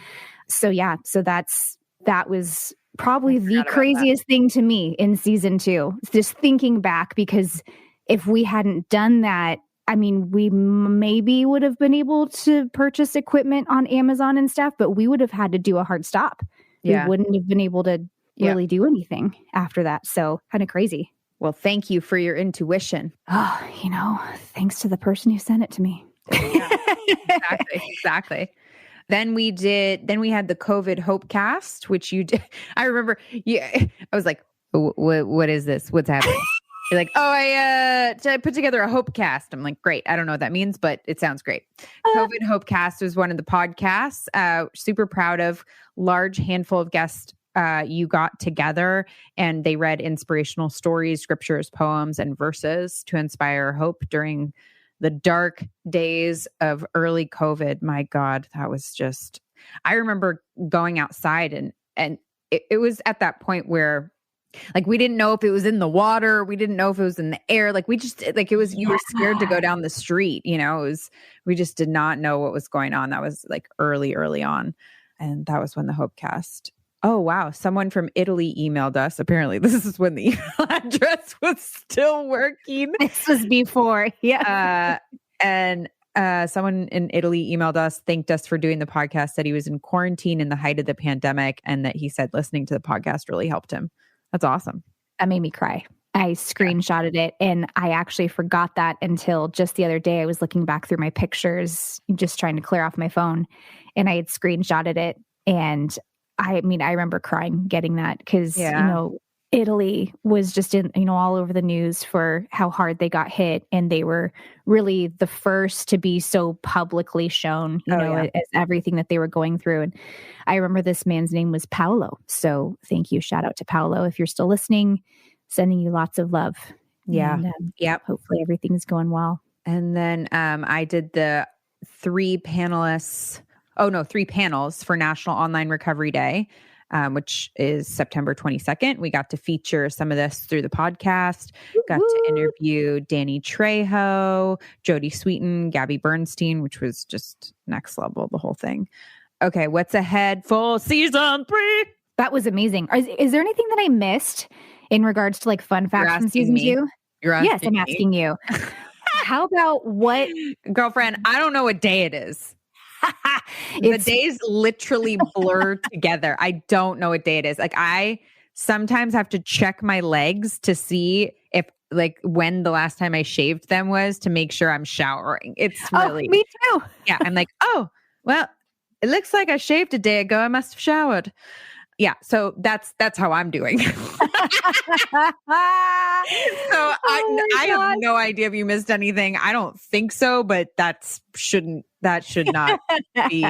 So that was probably the craziest thing to me in season 2, just thinking back, because if we hadn't done that, I mean, we maybe would have been able to purchase equipment on Amazon and stuff, but we would have had to do a hard stop. We wouldn't have been able to really do anything after that. So kind of crazy. Well, thank you for your intuition. Oh, thanks to the person who sent it to me. Yeah, exactly. Then we had the COVID Hope Cast, which you did. I remember, I was like, what is this? What's happening? You're like, oh, I put together a Hope Cast. I'm like, great. I don't know what that means, but it sounds great. COVID Hope Cast was one of the podcasts. Super proud of. Large handful of guests you got together, and they read inspirational stories, scriptures, poems, and verses to inspire hope during the dark days of early COVID. My God, that was just, I remember going outside and it was at that point where like, we didn't know if it was in the water. We didn't know if it was in the air. Like, we just, like, it was, you were scared to go down the street, we just did not know what was going on. That was like early on. And that was when the Hopecast. Oh, wow. Someone from Italy emailed us. Apparently, this is when the email address was still working. This was before. Yeah. And someone in Italy emailed us, thanked us for doing the podcast, said he was in quarantine in the height of the pandemic, and that he said listening to the podcast really helped him. That's awesome. That made me cry. I screenshotted it, and I actually forgot that until just the other day. I was looking back through my pictures, just trying to clear off my phone, and I had screenshotted it. And I remember crying getting that because, Italy was just in, all over the news for how hard they got hit. And they were really the first to be so publicly shown, as everything that they were going through. And I remember this man's name was Paolo. So thank you. Shout out to Paolo. If you're still listening, sending you lots of love. Yeah. And, hopefully everything's going well. And then I did the 3 panels for National Online Recovery Day, which is September 22nd. We got to feature some of this through the podcast, got to interview Danny Trejo, Jodie Sweetin, Gabby Bernstein, which was just next level, the whole thing. Okay, what's ahead for season 3? That was amazing. Is there anything that I missed in regards to like fun facts from season 2? Yes, I'm asking you. How about what? Girlfriend, I don't know what day it is. The days literally blur together. I don't know what day it is. Like, I sometimes have to check my legs to see if like when the last time I shaved them was, to make sure I'm showering. It's really me too. Yeah. I'm like, oh, well, it looks like I shaved a day ago. I must have showered. Yeah. So that's how I'm doing. So I have no idea if you missed anything. I don't think so, but that should not be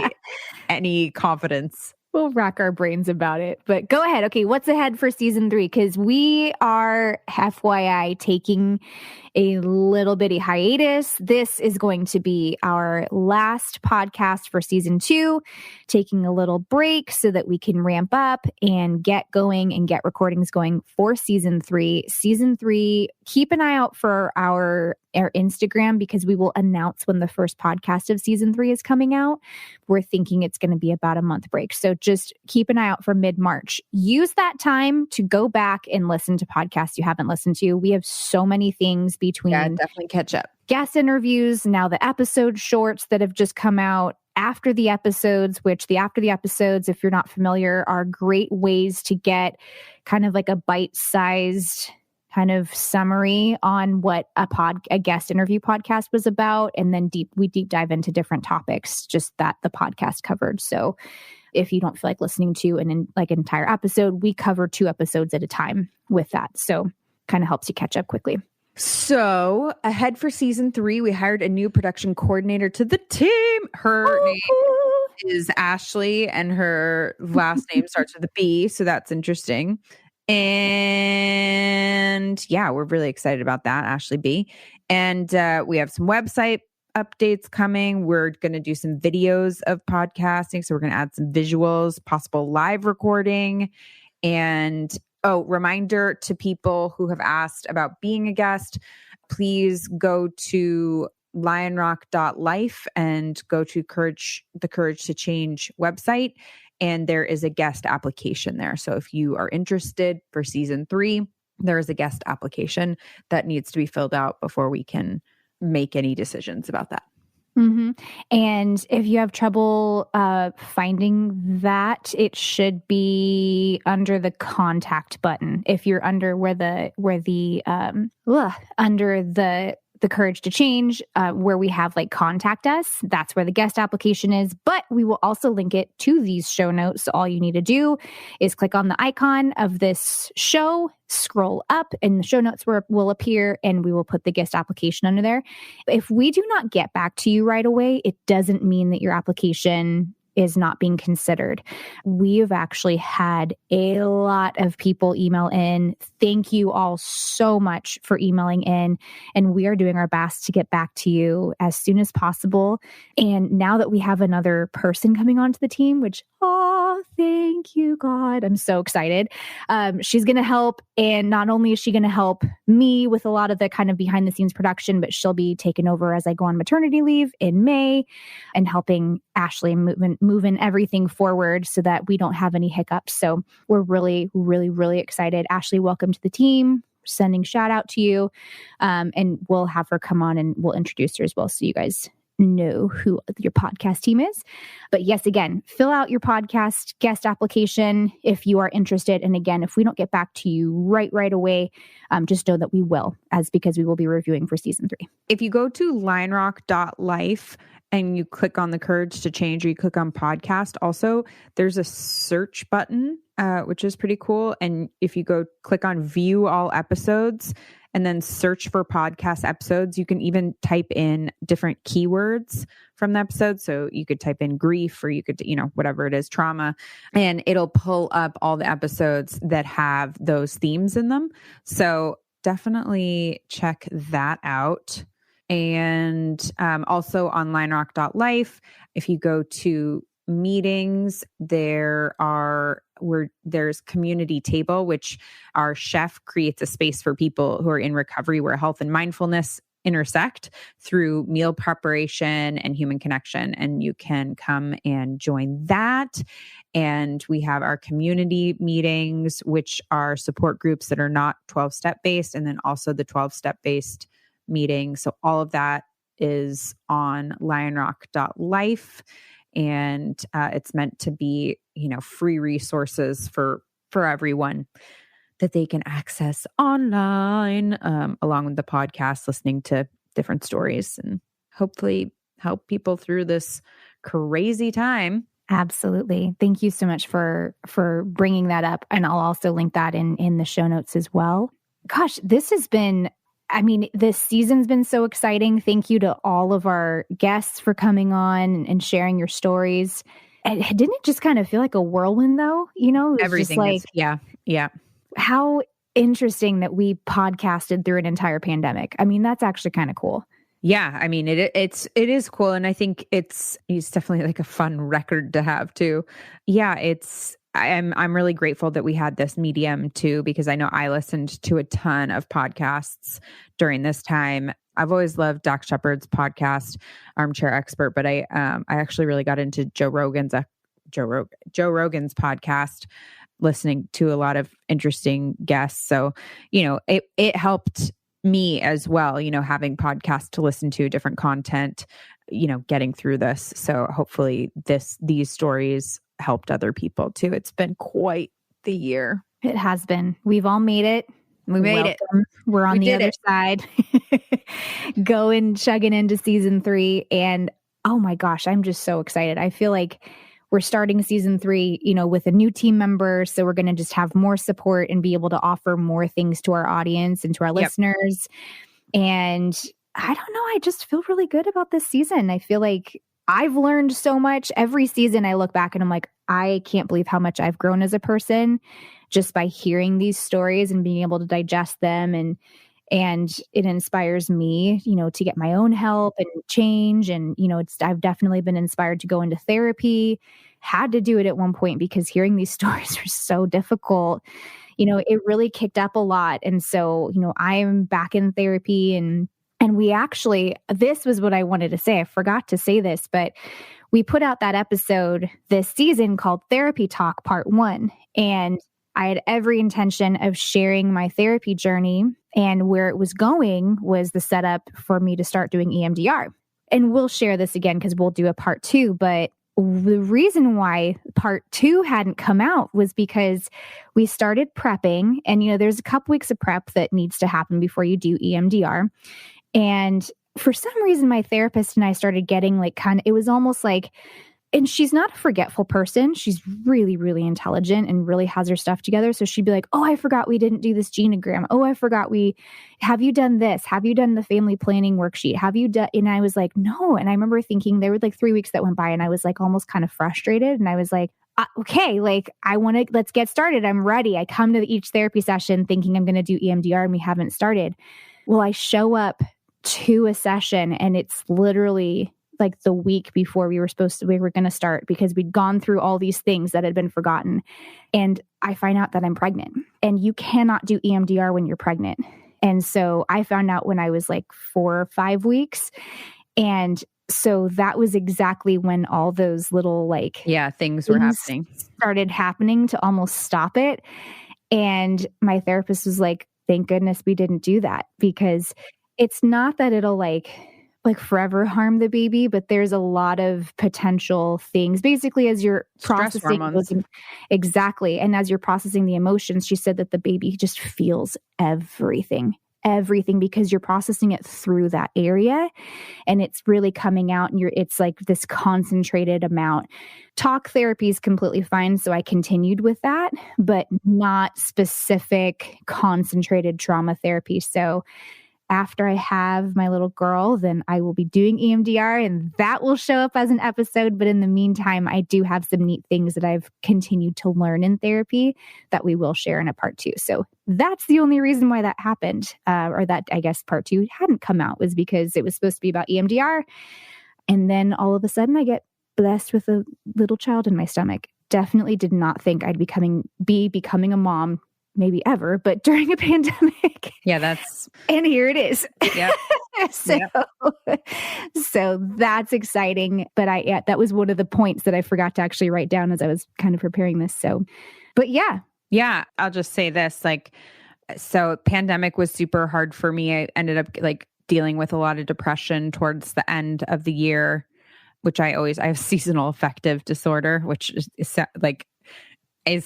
any confidence. We'll rack our brains about it, but go ahead. Okay. What's ahead for season 3? Because we are, FYI, taking a little bitty hiatus. This is going to be our last podcast for season 2, taking a little break so that we can ramp up and get going and get recordings going for season 3. Season 3, keep an eye out for our Instagram, because we will announce when the first podcast of season 3 is coming out. We're thinking it's going to be about a month break. So just keep an eye out for mid-March. Use that time to go back and listen to podcasts you haven't listened to. We have so many things between definitely catch up. Guest interviews, now the episode shorts that have just come out after the episodes, which the after the episodes, if you're not familiar, are great ways to get kind of like a bite-sized kind of summary on what a guest interview podcast was about. And then we deep dive into different topics just that the podcast covered. So if you don't feel like listening to an entire episode, we cover 2 episodes at a time with that. So kind of helps you catch up quickly. So ahead for season 3, we hired a new production coordinator to the team. Her name is Ashley and her last name starts with a B. So that's interesting. And yeah, we're really excited about that, Ashley B. And we have some website updates coming. We're going to do some videos of podcasting. So we're going to add some visuals, possible live recording. And reminder to people who have asked about being a guest, please go to lionrock.life and go to the Courage to Change website. And there is a guest application there. So if you are interested for season 3, there is a guest application that needs to be filled out before we can make any decisions about that. Mm-hmm. And if you have trouble finding that, it should be under the contact button. If you're under under the Courage to Change, where we have like contact us, that's where the guest application is. But we will also link it to these show notes. So all you need to do is click on the icon of this show, scroll up, and the show notes will appear, and we will put the guest application under there. If we do not get back to you right away, it doesn't mean that your application is not being considered. We have actually had a lot of people email in. Thank you all so much for emailing in. And we are doing our best to get back to you as soon as possible. And now that we have another person coming onto the team, which, thank you, God. I'm so excited. She's going to help. And not only is she going to help me with a lot of the kind of behind the scenes production, but she'll be taken over as I go on maternity leave in May and helping Ashley moving everything forward so that we don't have any hiccups. So we're really, really, really excited. Ashley, welcome to the team. Sending shout out to you. And we'll have her come on and we'll introduce her as well. So you guys know who your podcast team is. But yes, again, fill out your podcast guest application if you are interested. And again, if we don't get back to you right away, just know that we will, because we will be reviewing for season 3. If you go to lionrock.life and you click on the Courage to Change, or you click on podcast, also there's a search button, which is pretty cool. And if you click on view all episodes and then search for podcast episodes, you can even type in different keywords from the episode. So you could type in grief, or you could, whatever it is, trauma, and it'll pull up all the episodes that have those themes in them. So definitely check that out. And also on lionrock.life, if you go to meetings, there's community table, which our chef creates a space for people who are in recovery where health and mindfulness intersect through meal preparation and human connection. And you can come and join that. And we have our community meetings, which are support groups that are not 12-step based, and then also the 12-step based meeting. So all of that is on lionrock.life. And it's meant to be, free resources for everyone that they can access online, along with the podcast, listening to different stories, and hopefully help people through this crazy time. Absolutely. Thank you so much for bringing that up. And I'll also link that in the show notes as well. Gosh, this season's been so exciting. Thank you to all of our guests for coming on and sharing your stories. And didn't it just kind of feel like a whirlwind though? Everything is, yeah. How interesting that we podcasted through an entire pandemic. That's actually kind of cool. Yeah. It is cool. And I think it's definitely like a fun record to have too. Yeah. I'm really grateful that we had this medium too, because I know I listened to a ton of podcasts during this time. I've always loved Dax Shepard's podcast, Armchair Expert, but I actually really got into Joe Joe Rogan's podcast, listening to a lot of interesting guests. So, it helped me as well, having podcasts to listen to, different content, getting through this. So hopefully these stories helped other people too. It's been quite the year. It has been. We've all made it. We made it. We're on the other side, chugging into season 3. And oh my gosh, I'm just so excited. I feel like we're starting season 3, with a new team member. So we're going to just have more support and be able to offer more things to our audience and to our listeners. And I don't know, I just feel really good about this season. I feel like I've learned so much. Every season I look back and I'm like, I can't believe how much I've grown as a person just by hearing these stories and being able to digest them. And it inspires me, to get my own help and change. And, I've definitely been inspired to go into therapy. Had to do it at one point because hearing these stories are so difficult. It really kicked up a lot. And so, I'm back in therapy and we actually, this was what I wanted to say. I forgot to say this, but we put out that episode this season called Therapy Talk Part 1. And I had every intention of sharing my therapy journey, and where it was going was the setup for me to start doing EMDR. And we'll share this again because we'll do a part 2. But the reason why part 2 hadn't come out was because we started prepping, and, there's a couple weeks of prep that needs to happen before you do EMDR. And for some reason, my therapist and I started getting it was almost like, and she's not a forgetful person. She's really, really intelligent and really has her stuff together. So she'd be like, oh, I forgot we didn't do this genogram. Oh, I forgot have you done this? Have you done the family planning worksheet? Have you done, and I was like, no. And I remember thinking there were 3 weeks that went by and I was almost kind of frustrated. And I was like, okay, let's get started. I'm ready. I come to each therapy session thinking I'm going to do EMDR and we haven't started. Well, I show up to a session and it's literally the week before we were going to start because we'd gone through all these things that had been forgotten. And I find out that I'm pregnant, and you cannot do EMDR when you're pregnant. And so I found out when I was 4 or 5 weeks. And so that was exactly when all those little things were happening, started happening to almost stop it. And my therapist was like, thank goodness we didn't do that, because it's not that it'll forever harm the baby, but there's a lot of potential things. Basically, as you're processing exactly, and as you're processing the emotions, she said that the baby just feels everything because you're processing it through that area, and it's really coming out, and it's this concentrated amount. Talk therapy is completely fine, so I continued with that, but not specific concentrated trauma therapy. So after I have my little girl, then I will be doing EMDR, and that will show up as an episode. But in the meantime, I do have some neat things that I've continued to learn in therapy that we will share in a part 2. So that's the only reason why that happened, or that I guess part 2 hadn't come out, was because it was supposed to be about EMDR. And then all of a sudden I get blessed with a little child in my stomach. Definitely did not think I'd be becoming a mom maybe ever, but during a pandemic. Yeah, and here it is. Yeah. So that's exciting. But that was one of the points that I forgot to actually write down as I was kind of preparing this. So, but yeah. Yeah. I'll just say this, so pandemic was super hard for me. I ended up dealing with a lot of depression towards the end of the year, which I have seasonal affective disorder, which is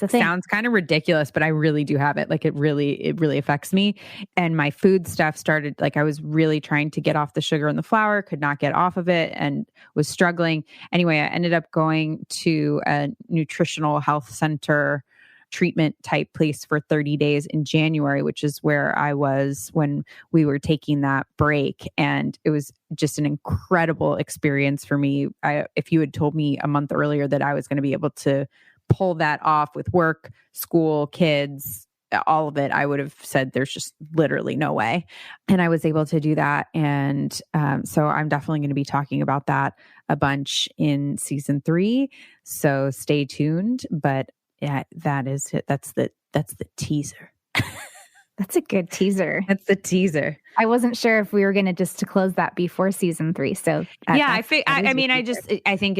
sounds kind of ridiculous, but I really do have it. It really affects me. And my food stuff started, I was really trying to get off the sugar and the flour, could not get off of it, and was struggling. Anyway, I ended up going to a nutritional health center treatment type place for 30 days in January, which is where I was when we were taking that break. And it was just an incredible experience for me. If you had told me a month earlier that I was going to be able to pull that off with work, school, kids, all of it, I would have said there's just literally no way. And I was able to do that. And so I'm definitely going to be talking about that a bunch in season 3. So stay tuned. But yeah, that is it. That's the teaser. That's a good teaser. That's the teaser. I wasn't sure if we were going to close that before season 3. So yeah, I think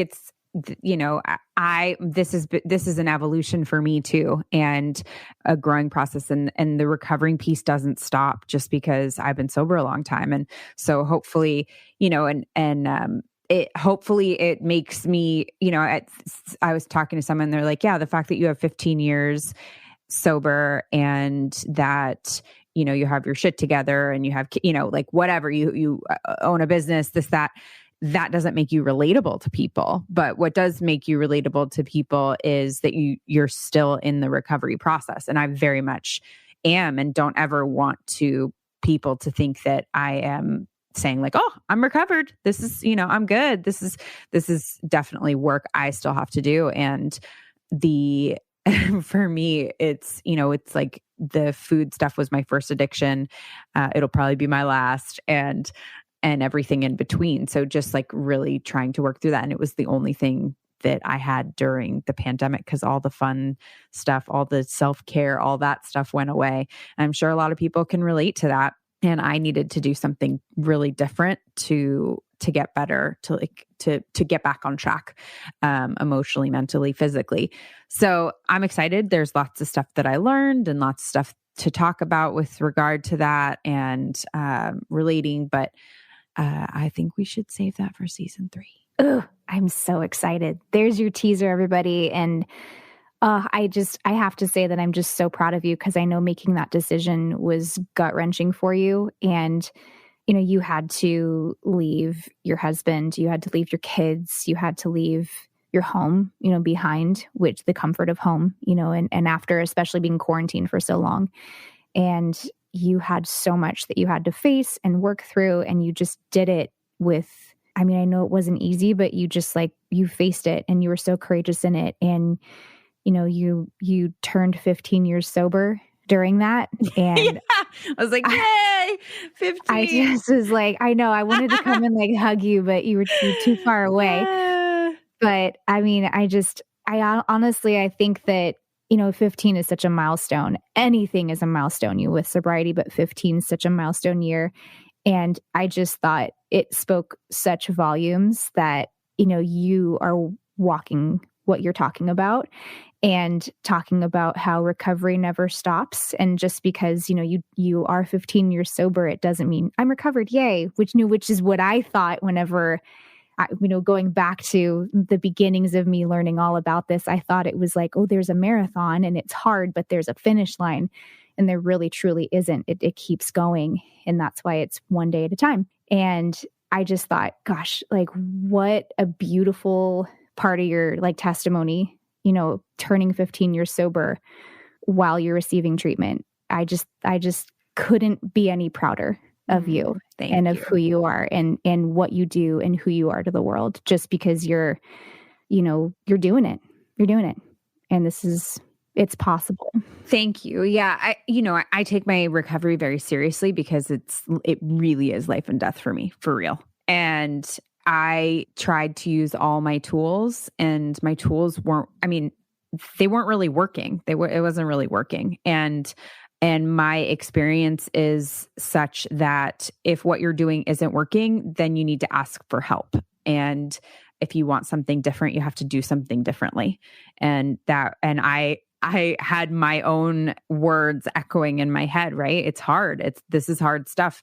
this is an evolution for me too, and a growing process, and the recovering piece doesn't stop just because I've been sober a long time. And so hopefully, it makes me, I was talking to someone, they're like, yeah, the fact that you have 15 years sober and that, you have your shit together and you have, like whatever, you own a business, that doesn't make you relatable to people. But what does make you relatable to people is that you're still in the recovery process. And I very much am, and don't ever want people to think that I am saying like, oh, I'm recovered. This is, I'm good. This is definitely work I still have to do. And for me, it's like the food stuff was my first addiction. It'll probably be my last, and everything in between. So just like really trying to work through that. And it was the only thing that I had during the pandemic, because all the fun stuff, all the self-care, all that stuff went away. And I'm sure a lot of people can relate to that. And I needed to do something really different to get better, to get back on track, emotionally, mentally, physically. So I'm excited. There's lots of stuff that I learned and lots of stuff to talk about with regard to that and relating, but I think we should save that for season 3. Oh, I'm so excited. There's your teaser, everybody. And I have to say that I'm just so proud of you, because I know making that decision was gut-wrenching for you. And, you had to leave your husband, you had to leave your kids, you had to leave your home, behind, which the comfort of home, and after especially being quarantined for so long. And you had so much that you had to face and work through, and you just did it with, I know it wasn't easy, but you just you faced it and you were so courageous in it. And, you turned 15 years sober during that. And yeah, I was like, yay, 15. I just was like, I know, I wanted to come and hug you, but you were too far away. But I honestly think that, 15 is such a milestone. Anything is a milestone with sobriety, but 15 is such a milestone year. And I just thought it spoke such volumes that, you are walking what you're talking about, and talking about how recovery never stops. And just because, you are 15 years sober, it doesn't mean I'm recovered. Yay. Which is what I thought whenever going back to the beginnings of me learning all about this. I thought it was like, oh, there's a marathon and it's hard, but there's a finish line. And there really, truly isn't. It keeps going. And that's why it's one day at a time. And I just thought, gosh, what a beautiful part of your testimony, turning 15 years sober while you're receiving treatment. I just couldn't be any prouder of you and of who you are and what you do and who you are to the world, just because you're doing it. You're doing it. And it's possible. Thank you. Yeah. I take my recovery very seriously, because it really is life and death for me, for real. And I tried to use all my tools, and my tools they weren't really working. It wasn't really working. And my experience is such that if what you're doing isn't working, then you need to ask for help. And if you want something different, you have to do something differently. And I had my own words echoing in my head, right? It's hard. This is hard stuff.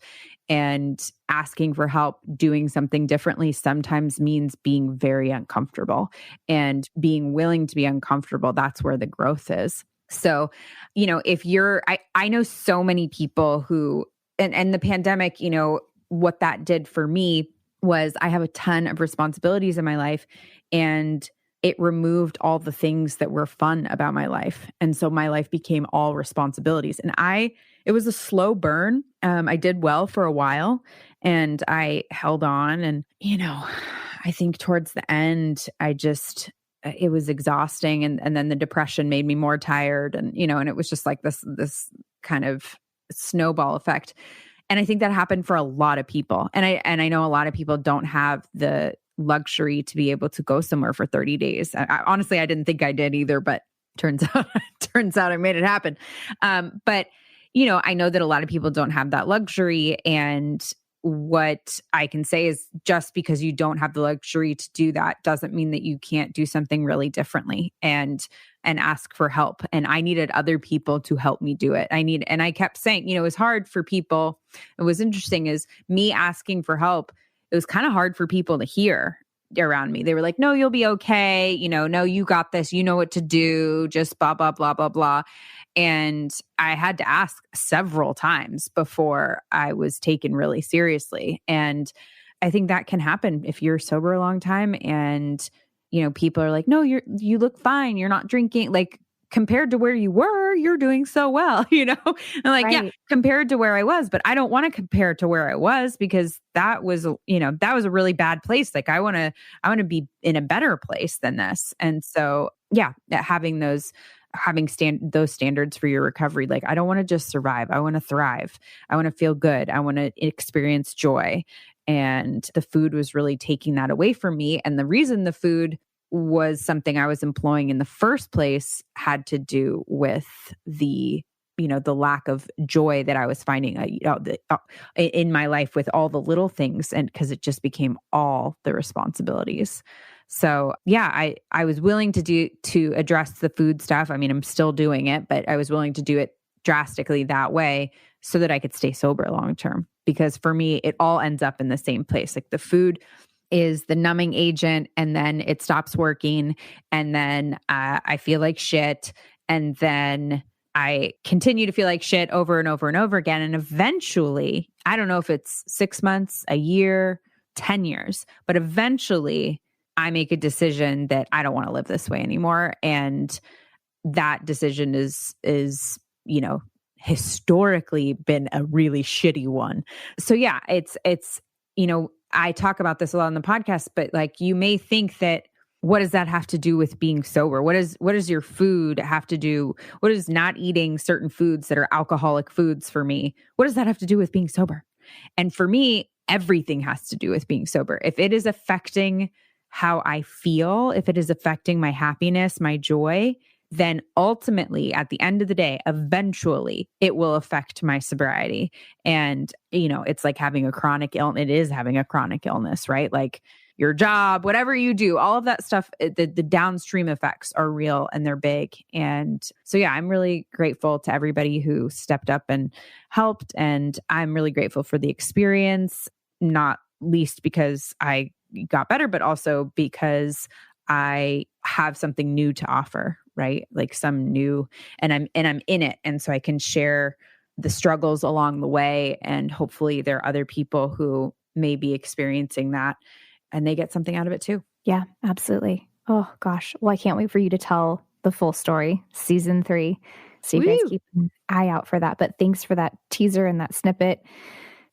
And asking for help, doing something differently sometimes means being very uncomfortable, and being willing to be uncomfortable. That's where the growth is. So, I know so many people who, and the pandemic, what that did for me was I have a ton of responsibilities in my life, and it removed all the things that were fun about my life. And so my life became all responsibilities. And it was a slow burn. I did well for a while, and I held on. And, I think towards the end, it was exhausting. And then the depression made me more tired. And, and it was just like this kind of snowball effect. And I think that happened for a lot of people. And I know a lot of people don't have the luxury to be able to go somewhere for 30 days. Honestly, I didn't think I did either, but turns out I made it happen. But I know that a lot of people don't have that luxury. And what I can say is just because you don't have the luxury to do that doesn't mean that you can't do something really differently and ask for help. And I needed other people to help me do it. And I kept saying, it was hard for people. It was interesting is me asking for help. It was kind of hard for people to hear around me. They were like, no, you'll be okay. No, you got this. You know what to do. Just blah, blah, blah, blah, blah. And I had to ask several times before I was taken really seriously. And I think that can happen if you're sober a long time and, people are like, no, you look fine. You're not drinking. Like compared to where you were, you're doing so well, I'm like, Right. yeah, compared to where I was, but I don't want to compare to where I was because that was a really bad place. Like I want to be in a better place than this. And so, yeah, having those standards for your recovery. Like, I don't want to just survive. I want to thrive. I want to feel good. I want to experience joy. And the food was really taking that away from me. And the reason the food was something I was employing in the first place had to do with the lack of joy that I was finding in my life with all the little things. And because it just became all the responsibilities. So yeah, I was willing to address the food stuff. I mean, I'm still doing it, but I was willing to do it drastically that way so that I could stay sober long term. Because for me, it all ends up in the same place. Like the food is the numbing agent, and then it stops working, and then I feel like shit, and then I continue to feel like shit over and over and over again. And eventually, I don't know if it's 6 months, a year, 10 years, but eventually I make a decision that I don't want to live this way anymore. And that decision is, historically been a really shitty one. So yeah, it's, I talk about this a lot on the podcast, but like, you may think that, what does that have to do with being sober? What does your food have to do? What does not eating certain foods that are alcoholic foods for me? What does that have to do with being sober? And for me, everything has to do with being sober. If it is affecting how I feel, if it is affecting my happiness, my joy, then ultimately at the end of the day, eventually it will affect my sobriety. And, it's like having a chronic illness. It is having a chronic illness, right? Like your job, whatever you do, all of that stuff, the downstream effects are real and they're big. And so, yeah, I'm really grateful to everybody who stepped up and helped. And I'm really grateful for the experience, not least because I got better, but also because I have something new to offer, right? Like some new, and I'm in it. And so I can share the struggles along the way. And hopefully there are other people who may be experiencing that and they get something out of it too. Yeah, absolutely. Oh gosh. Well, I can't wait for you to tell the full story, season 3. So you guys keep an eye out for that. But thanks for that teaser and that snippet.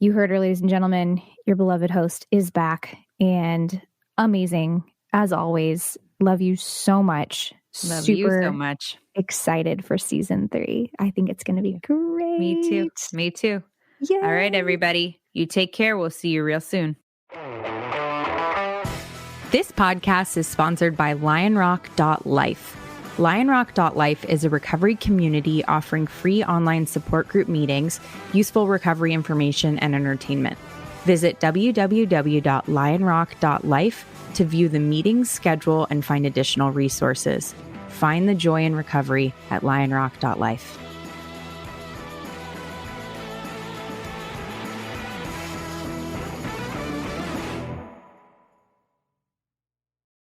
You heard her, ladies and gentlemen, your beloved host is back and amazing as always. Love you so much. Love you so much. Excited for season 3. I think it's going to be great. Me too. Yeah. All right, everybody. You take care. We'll see you real soon. This podcast is sponsored by lionrock.life. Lionrock.life is a recovery community offering free online support group meetings, useful recovery information, and entertainment. Visit www.lionrock.life to view the meeting schedule and find additional resources. Find the joy in recovery at lionrock.life.